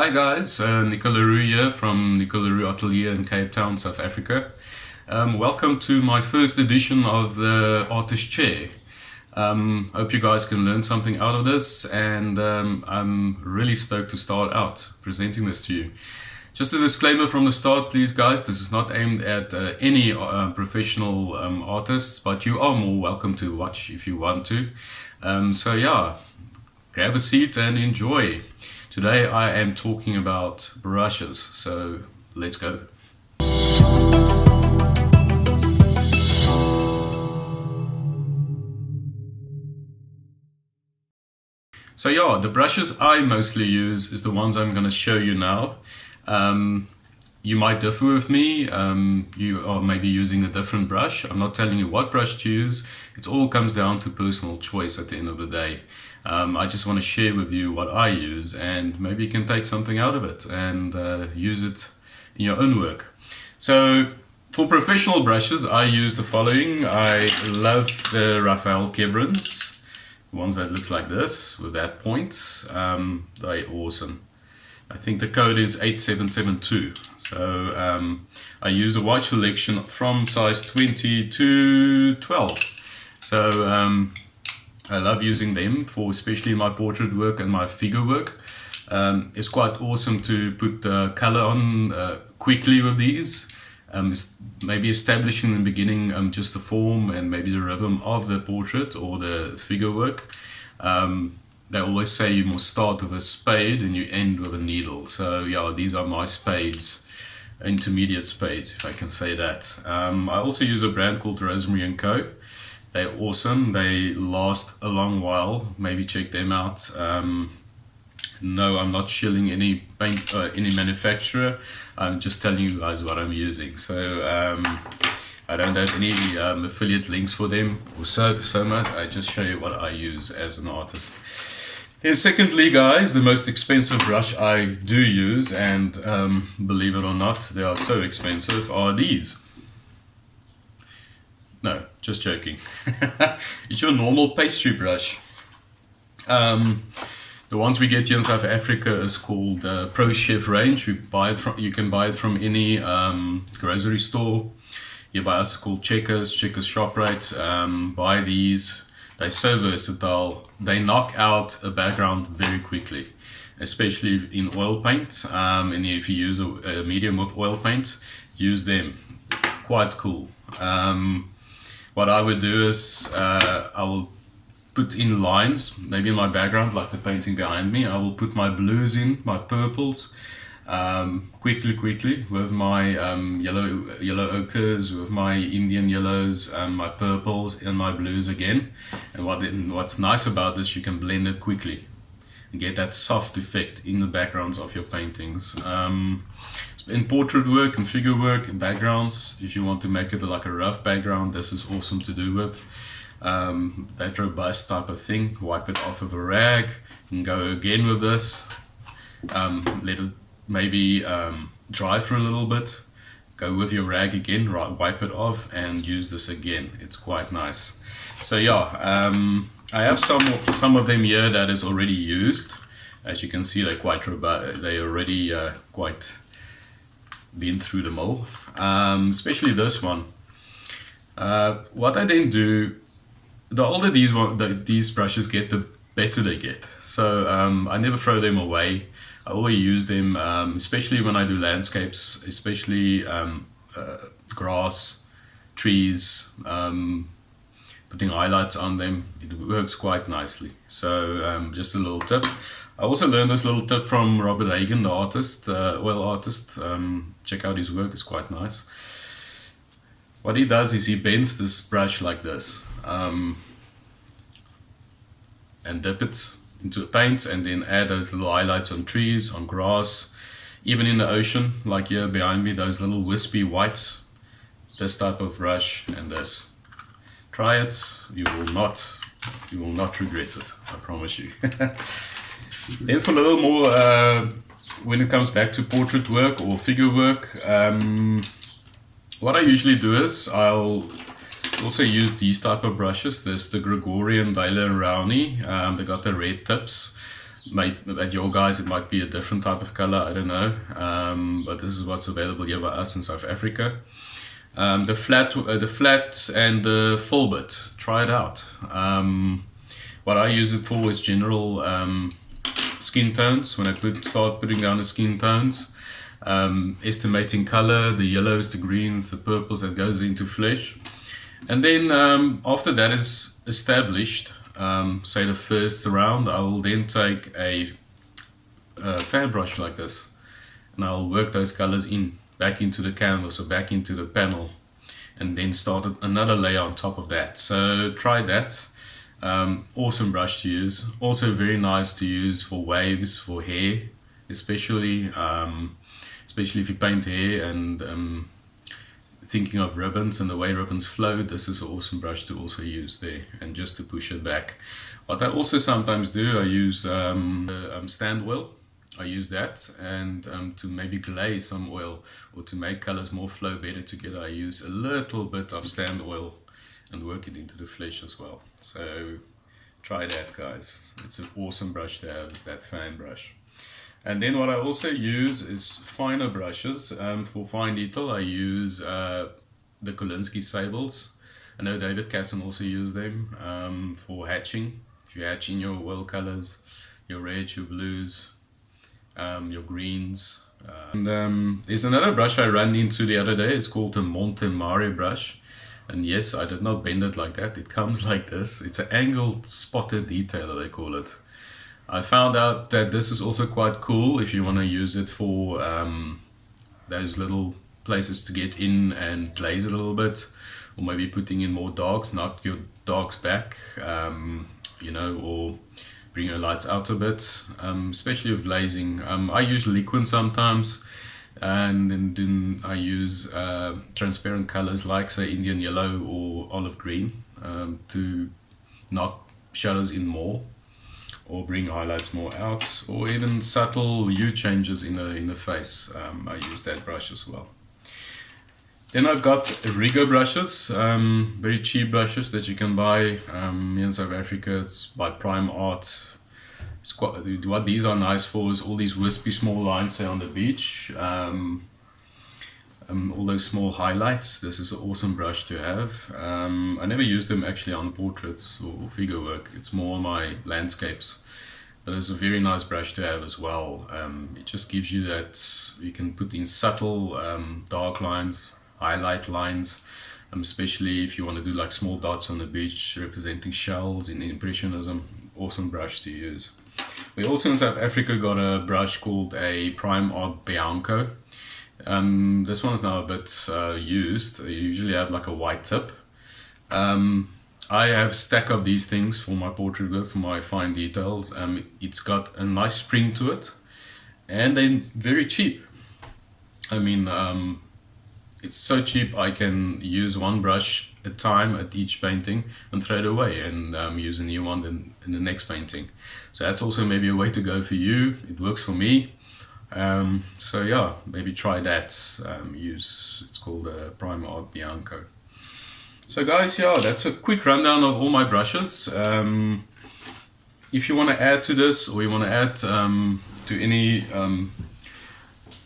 Hi guys, Nico here from Nico Atelier in Cape Town, South Africa. Welcome to my first edition of the Artist Chair. Hope you guys can learn something out of this, and I'm really stoked to start out presenting this to you. Just a disclaimer from the start, please guys, this is not aimed at any professional artists, but you are more welcome to watch if you want to. So yeah, grab a seat and enjoy. Today I am talking about brushes, so let's go. So yeah, the brushes I mostly use is the ones I'm going to show you now. You might differ with me, you are maybe using a different brush. I'm not telling you what brush to use. It all comes down to personal choice at the end of the day. I just want to share with you what I use, and maybe you can take something out of it and use it in your own work. So for professional brushes, I use the following. I love the Raphael Kevrons, ones that looks like this with that point. They're awesome. I think the code is 8772. So I use a wide selection from size 20 to 12. So I love using them for especially my portrait work and my figure work. It's quite awesome to put color on quickly with these. Maybe establishing in the beginning just the form and maybe the rhythm of the portrait or the figure work. They always say you must start with a spade and you end with a needle. So yeah, these are my spades, intermediate spades, if I can say that. I also use a brand called Rosemary & Co. They're awesome. They last a long while. Maybe check them out. No, I'm not shilling any paint, any manufacturer. I'm just telling you guys what I'm using. So I don't have any affiliate links for them or so much. I just show you what I use as an artist. Then secondly, guys, the most expensive brush I do use, and believe it or not, they are so expensive, are these. No, just joking. It's your normal pastry brush. The ones we get here in South Africa is called Pro Chef range. You can buy it from any grocery store. You buy us called Checkers ShopRite. Buy these. They're so versatile. They knock out a background very quickly, especially in oil paint. And if you use a medium of oil paint, use them. Quite cool. What I would do is I will put in lines, maybe in my background, like the painting behind me. I will put my blues in, my purples, quickly with my yellow ochres, with my Indian yellows, my purples and my blues again. And what's nice about this, you can blend it quickly and get that soft effect in the backgrounds of your paintings. In portrait work and figure work and backgrounds, if you want to make it like a rough background, this is awesome to do with. That robust type of thing. Wipe it off with a rag and go again with this. Let it maybe dry for a little bit. Go with your rag again, wipe it off and use this again. It's quite nice. So yeah, I have some of them here that is already used. As you can see, they're quite robust. They already quite been through the mold, especially this one. What I then do, the older these brushes get, the better they get. So I never throw them away. I always use them, especially when I do landscapes, especially grass, trees, putting highlights on them. It works quite nicely. So just a little tip. I also learned this little tip from Robert Hagen, the artist, oil artist. Check out his work, it's quite nice. What he does is he bends this brush like this and dip it into a paint, and then add those little highlights on trees, on grass, even in the ocean, like here behind me, those little wispy whites. This type of brush and this. Try it, you will not regret it, I promise you. Then for a little more, when it comes back to portrait work or figure work, what I usually do is I'll also use these type of brushes. There's the Gregorian Daler Rowney. They got the red tips. At your guys it might be a different type of color, I don't know, but this is what's available here by us in South Africa. The flat and the full bit, try it out. What I use it for is general skin tones. When I start putting down the skin tones, estimating color, the yellows, the greens, the purples that goes into flesh. And then after that is established, say the first round, I will then take a fan brush like this, and I'll work those colors back into the canvas or back into the panel, and then start another layer on top of that. So try that. Awesome brush to use. Also very nice to use for waves, for hair, especially if you paint hair and thinking of ribbons and the way ribbons flow. This is an awesome brush to also use there, and just to push it back. What I also sometimes do, I use stand oil. I use that, and to maybe glaze some oil or to make colors more flow better together, I use a little bit of stand oil and work it into the flesh as well. So try that, guys. It's an awesome brush to have, is that fan brush. And then what I also use is finer brushes. For fine detail, I use the Kolinsky sables. I know David Casson also used them for hatching. If you hatch in your oil colors, your reds, your blues, your greens. There's another brush I ran into the other day. It's called the Monte Mare brush. And yes, I did not bend it like that. It comes like this. It's an angled spotted detailer, they call it. I found out that this is also quite cool if you want to use it for those little places to get in and glaze it a little bit, or maybe putting in more darks, knock your darks back, you know, or bring your lights out a bit, especially with glazing. I use liquid sometimes, and then I use transparent colors like, say, Indian yellow or olive green, to knock shadows in more or bring highlights more out, or even subtle hue changes in the face. I use that brush as well. Then I've got Rigo brushes, very cheap brushes that you can buy here in South Africa. It's by Prime Art. What these are nice for is all these wispy small lines, say on the beach, all those small highlights. This is an awesome brush to have. I never use them actually on portraits or figure work. It's more on my landscapes, but it's a very nice brush to have as well. It just gives you that, you can put in subtle dark lines, highlight lines, especially if you want to do like small dots on the beach representing shells in Impressionism. Awesome brush to use. We also in South Africa got a brush called a Prime Art Bianco. This one is now a bit used. I usually have like a white tip. I have a stack of these things for my portrait work, for my fine details. It's got a nice spring to it, and they're very cheap. I mean, it's so cheap I can use one brush at a time at each painting and throw it away and use a new one in the next painting. So that's also maybe a way to go for you. It works for me. So yeah, maybe try that. It's called Prime Art Bianco. So guys, yeah, that's a quick rundown of all my brushes. If you want to add to this, or you want to add to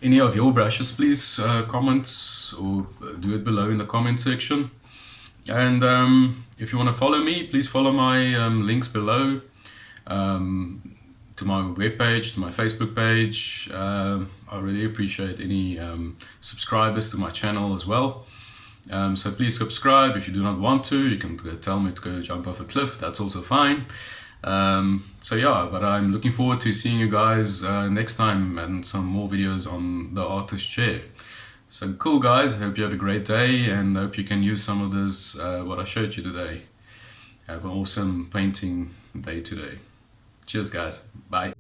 any of your brushes, please comment or do it below in the comment section. And if you want to follow me, please follow my links below, to my webpage, to my Facebook page. I really appreciate any subscribers to my channel as well. So please subscribe. If you do not want to, you can tell me to go jump off a cliff. That's also fine. So yeah, but I'm looking forward to seeing you guys next time, and some more videos on the artist chair. So cool, guys. I hope you have a great day, and hope you can use some of this, what I showed you today. Have an awesome painting day today. Cheers, guys. Bye.